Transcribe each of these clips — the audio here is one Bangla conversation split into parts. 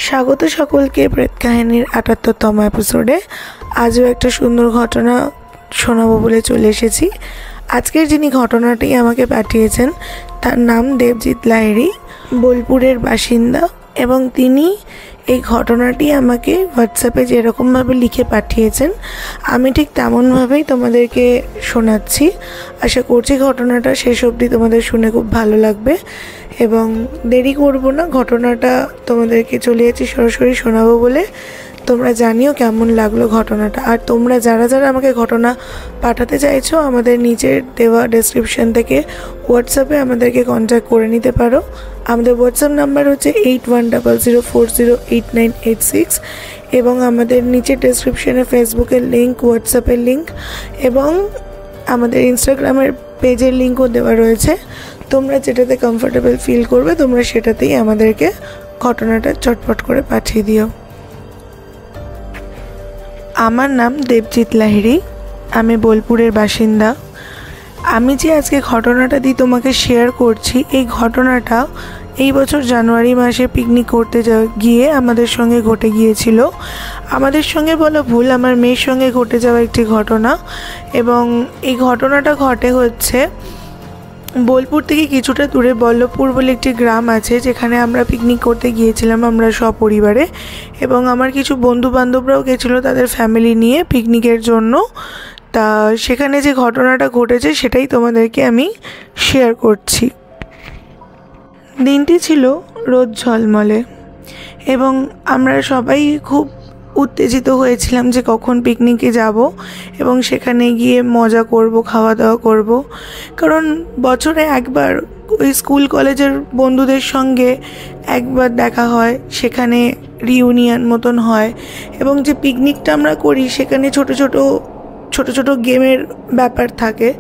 স্বাগত সকলকে প্রেত কাহিনীর ৭৮তম এপিসোডে। আজও একটা সুন্দর ঘটনা শোনাবো বলে চলে এসেছি। আজকের যিনি ঘটনাটি আমাকে পাঠিয়েছেন তার নাম দেবজিৎ লাহিড়ী, বোলপুরের বাসিন্দা, এবং তিনি এই ঘটনাটি আমাকে হোয়াটসঅ্যাপে যেরকমভাবে লিখে পাঠিয়েছেন আমি ঠিক তেমনভাবেই তোমাদেরকে শোনাচ্ছি। আশা করছি ঘটনাটা শেষ অবধি তোমাদের শুনে খুব ভালো লাগবে এবং দেরি করব না, ঘটনাটা তোমাদেরকে চলে যাচ্ছি সরাসরি শোনাবো বলে। তোমরা জানিও কেমন লাগলো ঘটনাটা। আর তোমরা যারা যারা আমাকে ঘটনা পাঠাতে চাইছো আমাদের নিচের দেওয়া ডেসক্রিপশন থেকে হোয়াটসঅ্যাপে আমাদেরকে কন্ট্যাক্ট করে নিতে পারো। আমাদের হোয়াটসঅ্যাপ নাম্বার হচ্ছে 8100408986 এবং আমাদের নিচের ডেসক্রিপশনে ফেসবুকের লিঙ্ক, হোয়াটসঅ্যাপের লিঙ্ক এবং আমাদের ইনস্টাগ্রামের পেজের লিঙ্কও দেওয়া রয়েছে। তোমরা যেটাতে কমফোর্টেবল ফিল করবে তোমরা সেটাতেই আমাদেরকে ঘটনাটা চটপট করে পাঠিয়ে দিও। আমার নাম দেবজিৎ লাহিড়ী, আমি বোলপুরের বাসিন্দা। আমি যে আজকে ঘটনাটা তোমাকে শেয়ার করছি, এই ঘটনাটা এই বছর জানুয়ারি মাসে পিকনিক করতে গিয়ে আমাদের সঙ্গে ঘটে গিয়েছিল। আমাদের সঙ্গে বলা ভুল, আমার মেয়ের সঙ্গে ঘটে যাওয়া একটি ঘটনা। এবং এই ঘটনাটা ঘটে হচ্ছে বোলপুর থেকে কিছুটা দূরে বল্লভপুর বলে একটি গ্রাম আছে, যেখানে আমরা পিকনিক করতে গিয়েছিলাম আমরা সপরিবারে। এবং আমার কিছু বন্ধু বান্ধবরাও গেছিলো তাদের ফ্যামিলি নিয়ে পিকনিকের জন্য। তা সেখানে যে ঘটনাটা ঘটেছে সেটাই তোমাদেরকে আমি শেয়ার করছি। দিনটি ছিল রোদ ঝলমলে এবং আমরা সবাই খুব উত্তেজিত হয়েছিলাম যে কখন পিকনিকে যাব এবং সেখানে গিয়ে মজা করব, খাওয়া দাওয়া করব। কারণ বছরে একবার ওই স্কুল কলেজের বন্ধুদের সঙ্গে একবার দেখা হয়, সেখানে রিউনিয়ন মতন হয় এবং যে পিকনিকটা আমরা করি সেখানে ছোট ছোট গেমের ব্যাপার থাকে।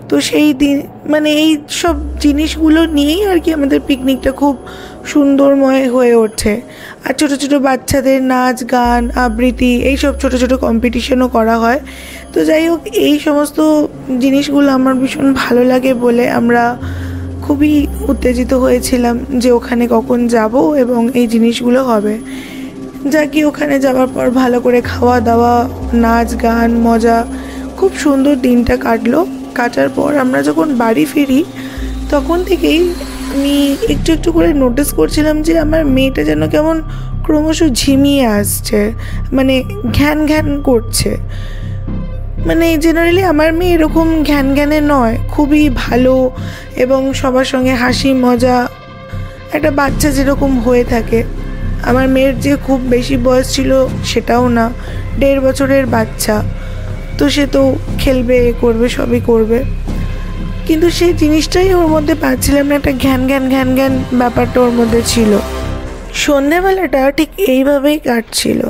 তো সেই দিন মানে এই সব জিনিসগুলো নিয়েই আর কি আমাদের পিকনিকটা খুব সুন্দরময় হয়ে ওঠে। আর ছোট ছোট বাচ্চাদের নাচ গান আবৃত্তি এইসব ছোট ছোট কম্পিটিশনও করা হয়। তো যাই হোক, এই সমস্ত জিনিসগুলো আমার ভীষণ ভালো লাগে বলে আমরা খুবই উত্তেজিত হয়েছিলাম যে ওখানে কখন যাব এবং এই জিনিসগুলো হবে। যা কি ওখানে যাওয়ার পর ভালো করে খাওয়া দাওয়া, নাচ গান, মজা, খুব সুন্দর দিনটা কাটার পর আমরা যখন বাড়ি ফিরি তখন থেকেই আমি একটু একটু করে নোটিস করছিলাম যে আমার মেয়েটা যেন কেমন ক্রমশ ঝিমিয়ে আসছে, মানে ঘ্যান ঘ্যান করছে। মানে জেনারেলি আমার মেয়ে এরকম ঘ্যান ঘ্যানে নয়, খুবই ভালো এবং সবার সঙ্গে হাসি মজা, একটা বাচ্চা যেরকম হয়ে থাকে। আমার মেয়ের যে খুব বেশি বয়স ছিল সেটাও না, 1.5 বছরের বাচ্চা। তো সে তো খেলবে, করবে, সবই করবে, কিন্তু সেই জিনিসটাই ওর মধ্যে পাচ্ছিলাম না, একটা ঘ্যান ঘ্যান ব্যাপারটা ওর মধ্যে ছিল। সন্ধেবেলাটা ঠিক এইভাবেই কাটছিল।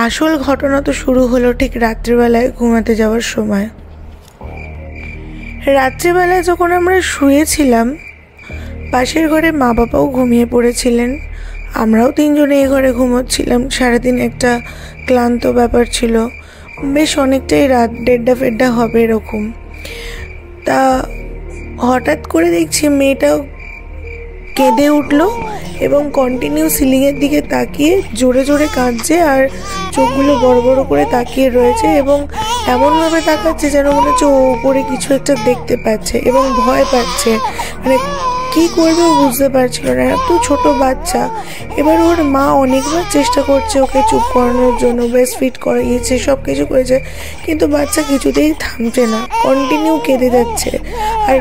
আসল ঘটনা তো শুরু হলো ঠিক রাত্রিবেলায় ঘুমাতে যাওয়ার সময়। রাত্রিবেলায় যখন আমরা শুয়েছিলাম পাশের ঘরে মা বাবাও ঘুমিয়ে পড়েছিলেন, আমরাও 3 জনে এই ঘরে ঘুমোচ্ছিলাম। সারাদিন একটা ক্লান্ত ব্যাপার ছিল, বেশ অনেকটাই রাত, 1:30 হবে এরকম। তা হঠাৎ করে দেখছি মেয়েটাও কেঁদে উঠলো এবং কন্টিনিউ সিলিংয়ের দিকে তাকিয়ে জোরে জোরে কাঁদছে আর চোখগুলো বড় বড় করে তাকিয়ে রয়েছে এবং এমনভাবে তাকাচ্ছে যেন মনে হচ্ছে ও উপরে কিছু একটা দেখতে পাচ্ছে এবং ভয় পাচ্ছে। মানে কী করবে ও বুঝতে পারছিল না, এত ছোট বাচ্চা। এবার ওর মা অনেকবার চেষ্টা করছে ওকে চুপ করানোর জন্য, ব্রেস্ট ফিড করিয়েছে, সব কিছু করেছে, কিন্তু বাচ্চা কিছুতেই থামছে না, কন্টিনিউ কেঁদে যাচ্ছে। আর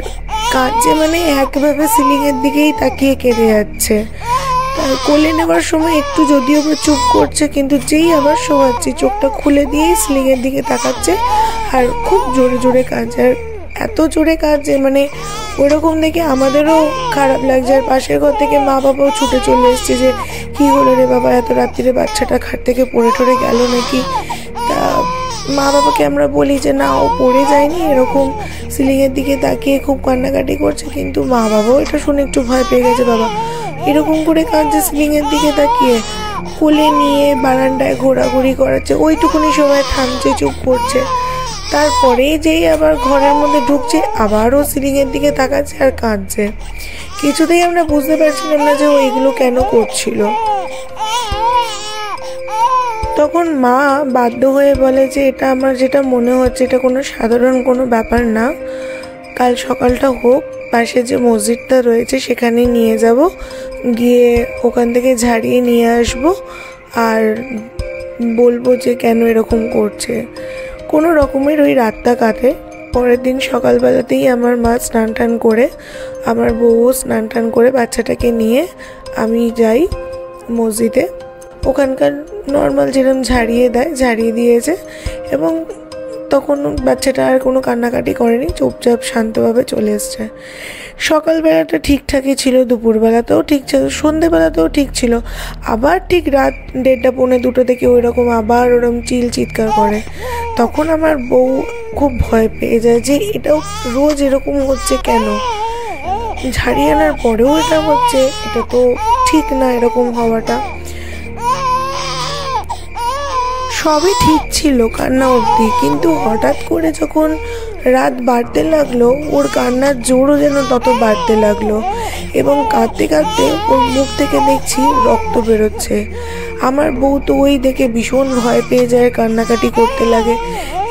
কাঁদছে মানে একভাবে সিলিংয়ের দিকেই তাকিয়ে কেঁদে যাচ্ছে। তার কোলে নেওয়ার সময় একটু যদিও বা চুপ করছে, কিন্তু যেই আবার শোয়াচ্ছি চোখটা খুলে দিয়েই সিলিংয়ের দিকে তাকাচ্ছে আর খুব জোরে জোরে কাঁদছে। আর এত জোরে কাঁদছে মানে ওইরকম দেখে আমাদেরও খারাপ লাগছে। আর পাশের ঘর থেকে মা বাবাও ছুটে চলে এসছে যে কী হলো রে বাবা, এত রাত্রিরে বাচ্চাটা খাট থেকে পড়ে টরে গেল নাকি। তা মা বাবাকে আমরা বলি যে না, ও পড়ে যায়নি, এরকম সিলিংয়ের দিকে তাকিয়ে খুব কান্নাকাটি করছে। কিন্তু মা বাবাও এটা শুনে একটু ভয় পেয়ে গেছে, বাবা এরকম করে কাঁদছে সিলিংয়ের দিকে তাকিয়ে। কোলে নিয়ে বারান্দায় ঘোরাঘুরি করাচ্ছে, ওইটুকুনি সময় থামছে, চুপ করছে। তারপরে যেই আবার ঘরের মধ্যে ঢুকছে আবারও সিলিংয়ের দিকে তাকাচ্ছে আর কাঁদছে। কিছুতেই আমরা বুঝতে পারছিলাম না যে ও এগুলো কেন করছিল। তখন মা বাধ্য হয়ে বলে যে এটা আমার যেটা মনে হচ্ছে এটা কোনো সাধারণ কোনো ব্যাপার না, কাল সকালটা হোক, পাশে যে মসজিদটা রয়েছে সেখানে নিয়ে যাব, গিয়ে ওখান থেকে ঝাড়িয়ে নিয়ে আসব আর বলবো যে কেন এরকম করছে। কোনো রকমের ওই রাতটা কাটে। পরের দিন সকালবেলাতেই আমার মা স্নান টান করে, আমার বউও স্নান টান করে বাচ্চাটাকে নিয়ে আমি যাই মসজিদে। ওখানকার নর্মাল যেরকম ঝাড়িয়ে দিয়েছে এবং তখন বাচ্চাটা আর কোনো কান্নাকাটি করেনি, চুপচাপ শান্তভাবে চলে এসছে। সকালবেলাটা ঠিকঠাকই ছিল, দুপুরবেলাতেও ঠিক ছিল, সন্ধেবেলাতেও ঠিক ছিল, আবার ঠিক রাত 1:30 পৌনে 2টো থেকে ওই রকম আবার ওরকম চিৎকার করে। তখন আমার বউ খুব ভয় পেয়ে যায় যে এটাও রোজ এরকম হচ্ছে কেন, ঝাড়িয়ে আনার পরেও এটা হচ্ছে, এটা তো ঠিক না এরকম হওয়াটা। সবই ঠিক ছিল কান্না অবধি, কিন্তু হঠাৎ করে যখন রাত বাড়তে লাগলো ওর কান্নার জোরও যেন তত বাড়তে লাগলো এবং কাঁদতে কাঁদতে ওর মুখ থেকে দেখছি রক্ত বেরোচ্ছে। আমার বউ তো ওই দেখে ভীষণ ভয় পেয়ে যায়, কান্নাকাটি করতে লাগে।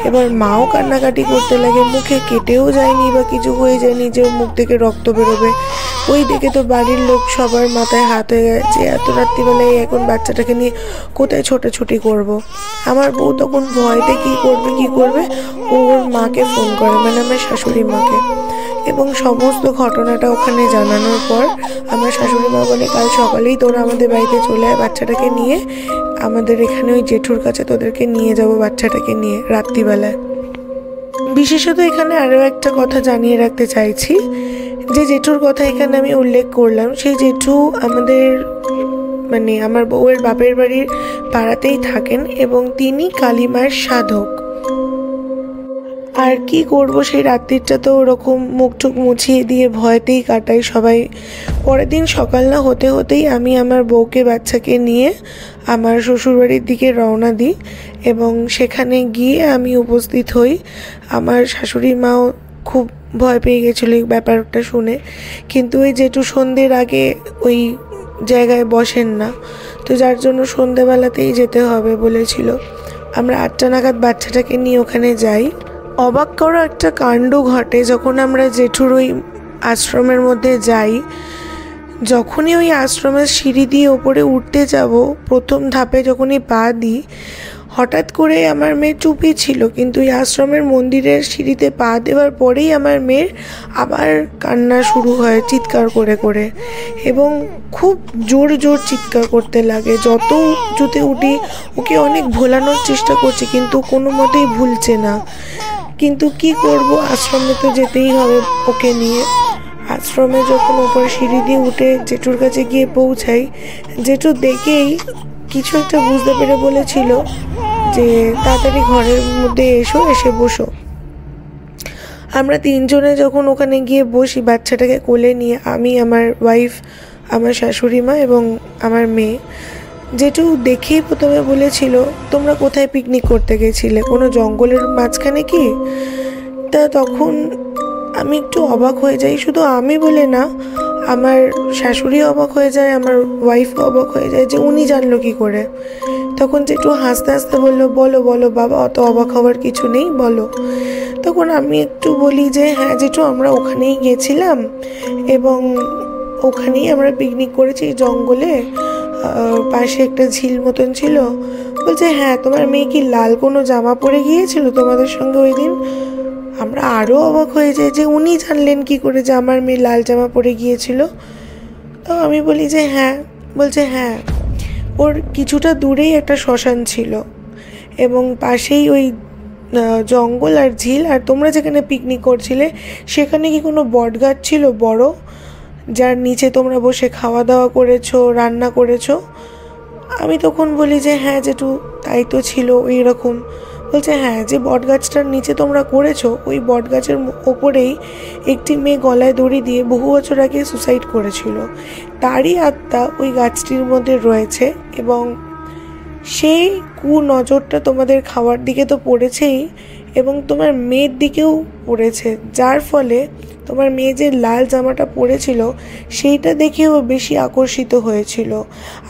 এবার মাও কান্নাকাটি করতে লাগে, মুখে কেটেও যায়নি বা কিছু হয়ে যায়নি যে ওর মুখ থেকে রক্ত বেরোবে। ওই দেখে তো বাড়ির লোক সবার মাথায় হাত হয়ে গেছে, এত রাত্রিবেলায় এখন বাচ্চাটাকে নিয়ে কোথায় ছোটাছুটি করব। আমার বউ তখন ভয়তে কি করবে ওর মাকে ফোন করে, মানে আমার শাশুড়ি মাকে, এবং সমস্ত ঘটনাটা ওখানে জানানোর পর আমার শাশুড়ি মা বলে কাল সকালেই তোরা আমাদের বাড়িতে চলে আয় বাচ্চাটাকে নিয়ে, আমাদের এখানে ওই জেঠুর কাছে তোদেরকে নিয়ে যাব বাচ্চাটাকে নিয়ে রাত্রিবেলায়। বিশেষত এখানে আরও একটা কথা জানিয়ে রাখতে চাইছি, যে জেঠুর কথা এখানে আমি উল্লেখ করলাম, সেই জেঠু আমাদের মানে আমার বউয়ের বাপের বাড়ির পাড়াতেই থাকেন এবং তিনি কালীমার সাধক। আর কি করব, সেই রাত্রিটা তো ওরকম মুখটুক মুছিয়ে দিয়ে ভয়তেই কাটাই সবাই। পরের দিন সকাল না হতে হতেই আমি আমার বউকে বাচ্চাকে নিয়ে আমার শ্বশুরবাড়ির দিকে রওনা দিই এবং সেখানে গিয়ে আমি উপস্থিত হই। আমার শাশুড়ি মাও খুব ভয় পেয়ে গেছিলো এই ব্যাপারটা শুনে, কিন্তু ওই যেটু সন্ধ্যের আগে ওই জায়গায় বসেন না, তো যার জন্য সন্ধ্যেবেলাতেই যেতে হবে বলেছিল। আমরা 8টা নাগাদ বাচ্চাটাকে নিয়ে ওখানে যাই। অবাক করা একটা কাণ্ড ঘটে যখন আমরা জেঠুর ওই আশ্রমের মধ্যে যাই। যখনই ওই আশ্রমের সিঁড়ি দিয়ে ওপরে উঠতে যাব, প্রথম ধাপে যখনই পা দিই, হঠাৎ করে আমার মেয়ে চুপই ছিল, কিন্তু এই আশ্রমের মন্দিরের সিঁড়িতে পা দেওয়ার পরেই আমার মেয়ের আবার কান্না শুরু হয় চিৎকার করে করে, এবং খুব জোর জোর চিৎকার করতে লাগে। যত উঁচুতে উঠি ওকে অনেক ভোলানোর চেষ্টা করছে কিন্তু কোনো মতেই ভুলছে না। কিন্তু কি করব, আশ্রমে তো যেতেই হবে ওকে নিয়ে। আশ্রমে যখন ওপরে সিঁড়ি দিয়ে উঠে জেঠুর কাছে গিয়ে পৌঁছাই, জেঠু দেখেই কিছু একটা বুঝতে পেরে বলেছিল যে তাড়াতাড়ি ঘরের মধ্যে এসে বসো। আমরা 3 জনে যখন ওখানে গিয়ে বসি বাচ্চাটাকে কোলে নিয়ে, আমি, আমার ওয়াইফ, আমার শাশুড়ি মা এবং আমার মেয়ে, যেটু দেখেই প্রথমে বলেছিল তোমরা কোথায় পিকনিক করতে গেছিলে, কোনো জঙ্গলের মাঝখানে কি? তা তখন আমি একটু অবাক হয়ে যাই, শুধু আমি বলে না, আমার শাশুড়ি অবাক হয়ে যায়, আমার ওয়াইফ অবাক হয়ে যায় যে উনি জানলো কি করে। তখন যেটু হাসতে হাসতে বললো বলো বলো বাবা, অত অবাক হওয়ার কিছু নেই, বলো। তখন আমি একটু বলি যে হ্যাঁ যেটু আমরা ওখানেই গেছিলাম এবং ওখানেই আমরা পিকনিক করেছি জঙ্গলে, পাশে একটা ঝিল মতন ছিল। বলছে হ্যাঁ, তোমার মেয়ে কি লাল কোনো জামা পরে গিয়েছিল তোমাদের সঙ্গে ওই দিন? আমরা আরও অবাক হয়ে যাই যে উনি জানলেন কি করে যে আমার মেয়ে লাল জামা পরে গিয়েছিল। তো আমি বলি যে হ্যাঁ। বলছে হ্যাঁ, ওর কিছুটা দূরেই একটা শ্মশান ছিল এবং পাশেই ওই জঙ্গল আর ঝিল, আর তোমরা যেখানে পিকনিক করছিলে সেখানে কি কোনো বটগাছ ছিল বড়, যার নিচে তোমরা বসে খাওয়া দাওয়া করেছো, রান্না করেছো? আমি তখন বলি যে হ্যাঁ যেটু তাই তো ছিল ওই রকম। বলছে হ্যাঁ, যে বটগাছটার নিচে তোমরা করেছো ওই বটগাছের ওপরেই একটি মেয়ে গলায় দড়ি দিয়ে বহু বছর আগে সুসাইড করেছিল, তারই আত্মা ওই গাছটির মধ্যে রয়েছে এবং সেই কুনজরটা তোমাদের খাওয়ার দিকে তো পড়েছেই এবং তোমার মেয়ের দিকেও পড়েছে, যার ফলে তোমার মেয়ে যে লাল জামাটা পরেছিল সেইটা দেখে ও বেশি আকর্ষিত হয়েছিল।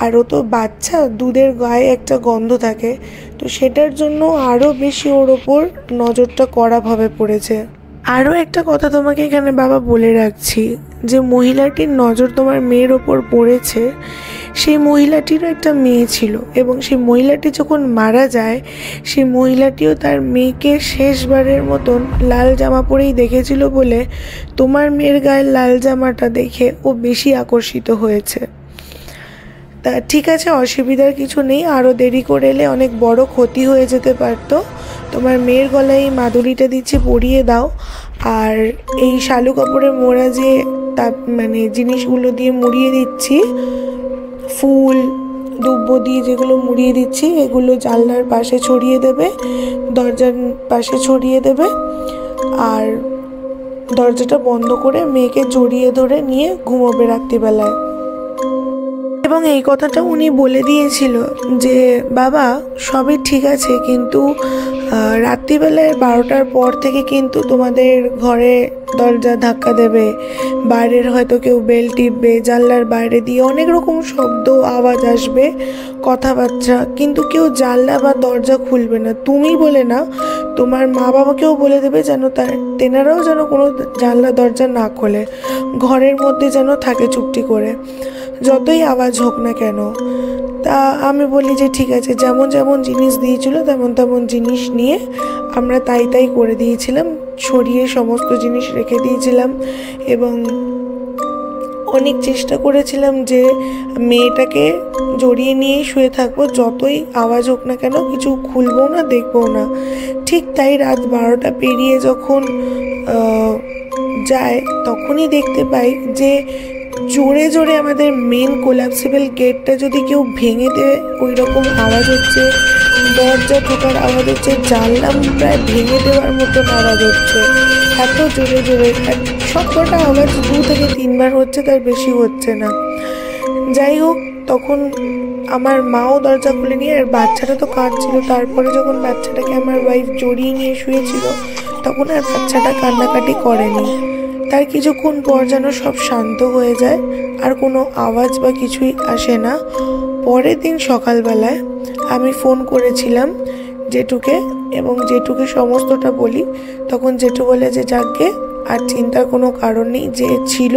আর ও তো বাচ্চা, দুধের গায়ে একটা গন্ধ থাকে, তো সেটার জন্য আরও বেশি ওর ওপর নজরটা কড়াভাবে পড়েছে। আরও একটা কথা তোমাকে এখানে বাবা বলে রাখছি, যে মহিলাটির নজর তোমার মেয়ের ওপর পড়েছে, সেই মহিলাটিরও একটা মেয়ে ছিল, এবং সেই মহিলাটি যখন মারা যায় সেই মহিলাটিও তার মেয়েকে শেষবারের মতন লাল জামা পরেই দেখেছিল বলে তোমার মেয়ের গায়ের লাল জামাটা দেখে ও বেশি আকর্ষিত হয়েছে। তা ঠিক আছে, অসুবিধার কিছু নেই, আরও দেরি করে এলে অনেক বড় ক্ষতি হয়ে যেতে পারতো। তোমার মেয়ের গলায় এই মাদুলিটা দিচ্ছি, পরিয়ে দাও। আর এই শালু কাপড়ে মোড়া যে মানে জিনিসগুলো দিয়ে মুড়িয়ে দিচ্ছি, ফুল দুব্বো দিয়ে যেগুলো মুড়িয়ে দিচ্ছি, এগুলো জানলার পাশে ছড়িয়ে দেবে, দরজার পাশে ছড়িয়ে দেবে। আর দরজাটা বন্ধ করে মেয়েকে জড়িয়ে ধরে নিয়ে ঘুমোবে রাত্রিবেলায়। এবং এই কথাটা উনি বলে দিয়েছিল যে বাবা সবই ঠিক আছে, কিন্তু রাত্রিবেলায় 12টার পর থেকে কিন্তু তোমাদের ঘরে দরজা ধাক্কা দেবে, বাইরের হয়তো কেউ বেল টিপবে, জানলার বাইরে দিয়ে অনেক রকম শব্দ আওয়াজ আসবে, কথাবার্তা, কিন্তু কেউ জানলা বা দরজা খুলবে না। তুমি বলে না, তোমার মা বাবাকেও বলে দেবে যেন তেনারাও যেন কোনো জানলা দরজা না খোলে, ঘরের মধ্যে যেন থাকে চুপটি করে, যতই আওয়াজ হোক না কেন। তা আমি বলি যে ঠিক আছে, যেমন যেমন জিনিস দিয়েছিল তেমন তেমন জিনিস নিয়ে আমরা তাই করে দিয়েছিলাম, ছড়িয়ে সমস্ত জিনিস রেখে দিয়েছিলাম। এবং অনেক চেষ্টা করেছিলাম যে মেয়েটাকে জড়িয়ে নিয়েই শুয়ে থাকবো, যতই আওয়াজ হোক না কেন, কিছু খুলবো না, দেখবো না। ঠিক তাই রাত 12টা পেরিয়ে যখন যায় তখনই দেখতে পাই যে জোরে জোরে আমাদের মেন কোলাপসিবল গেটটা যদি কেউ ভেঙে দেয় ওই রকম আওয়াজ হচ্ছে, দরজা ঢোকার আওয়াজ হচ্ছে, জানলা প্রায় ভেঙে দেওয়ার মতন আওয়াজ হচ্ছে, এত জোরে জোরে। সব কটা আওয়াজ 2 থেকে 3 বার হচ্ছে, তার বেশি হচ্ছে না। যাই হোক, তখন আমার মাও দরজা খুলে নিয়ে, আর বাচ্চাটা তো কাঁদছিল। তারপরে যখন বাচ্চাটাকে আমার ওয়াইফ জড়িয়ে নিয়ে শুয়েছিল তখন আর বাচ্চাটা কান্নাকাটি করেনি। তার কিছুক্ষণ পর যেন সব শান্ত হয়ে যায়, আর কোনো আওয়াজ বা কিছুই আসে না। পরের দিন সকালবেলায় আমি ফোন করেছিলাম জেঠুকে, এবং জেঠুকে সমস্তটা বলি। তখন জেঠু বলে যে যাকগে, আর চিন্তার কোনো কারণ নেই, যে ছিল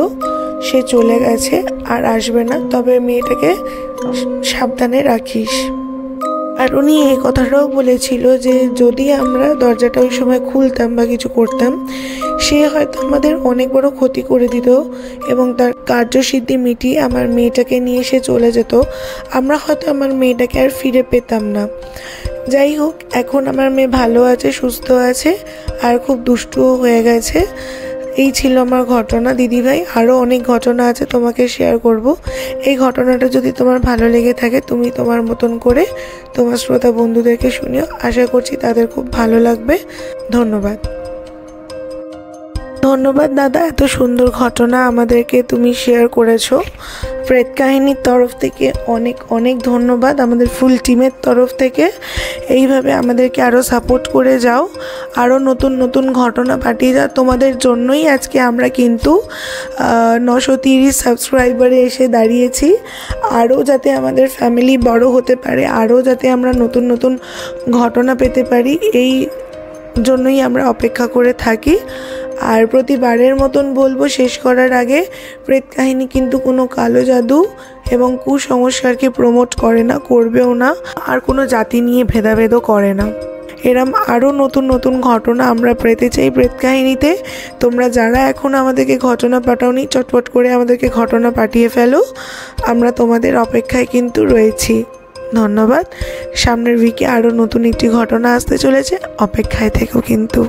সে চলে গেছে আর আসবে না, তবে মেয়েটাকে সাবধানে রাখিস। আর উনি এই কথাটাও বলেছিল যে যদি আমরা দরজাটা ওই সময় খুলতাম বা কিছু করতাম, সে হয়তো আমাদের অনেক বড় ক্ষতি করে দিত, এবং তার কার্যসিদ্ধি মিটিয়ে আমার মেয়েটাকে নিয়ে সে চলে যেত। আমরা হয়তো আমার মেয়েটাকে আর ফিরে পেতাম না। যাই হোক, এখন আমার মেয়ে ভালো আছে, সুস্থ আছে, আর খুব দুষ্টুও হয়ে গেছে। এই ছিল আমার ঘটনা দিদিভাই। আরও অনেক ঘটনা আছে, তোমাকে শেয়ার করব। এই ঘটনাটা যদি তোমার ভালো লেগে থাকে, তুমি তোমার মতন করে তোমার শ্রোতা বন্ধুদেরকে শুনিও। আশা করছি তাদের খুব ভালো লাগবে। ধন্যবাদ। ধন্যবাদ দাদা, এত সুন্দর ঘটনা আমাদেরকে তুমি শেয়ার করেছো। প্রেত কাহিনীর তরফ থেকে অনেক অনেক ধন্যবাদ, আমাদের ফুল টিমের তরফ থেকে। এইভাবে আমাদেরকে আরও সাপোর্ট করে যাও, আরও নতুন নতুন ঘটনা পাঠিয়ে যাও। তোমাদের জন্যই আজকে আমরা কিন্তু 930 সাবস্ক্রাইবারে এসে দাঁড়িয়েছি। আরও যাতে আমাদের ফ্যামিলি বড় হতে পারে, আরও যাতে আমরা নতুন নতুন ঘটনা পেতে পারি, এই জন্যই আমরা অপেক্ষা করে থাকি। আর প্রতিবারের মতন বলবো শেষ করার আগে, প্রেত কাহিনী কিন্তু কোনো কালো জাদু এবং কুসংস্কারকে প্রমোট করে না, করবেও না, আর কোনো জাতি নিয়ে ভেদাভেদও করে না। এরম আরও নতুন নতুন ঘটনা আমরা পেতে চাই প্রেত কাহিনীতে। তোমরা যারা এখন আমাদেরকে ঘটনা পাঠাওনি, চটপট করে আমাদেরকে ঘটনা পাঠিয়ে ফেলো, আমরা তোমাদের অপেক্ষায় কিন্তু রয়েছি। ধন্যবাদ। সামনের উইকে আরও নতুন একটি ঘটনা আসতে চলেছে, অপেক্ষায় থেকো কিন্তু।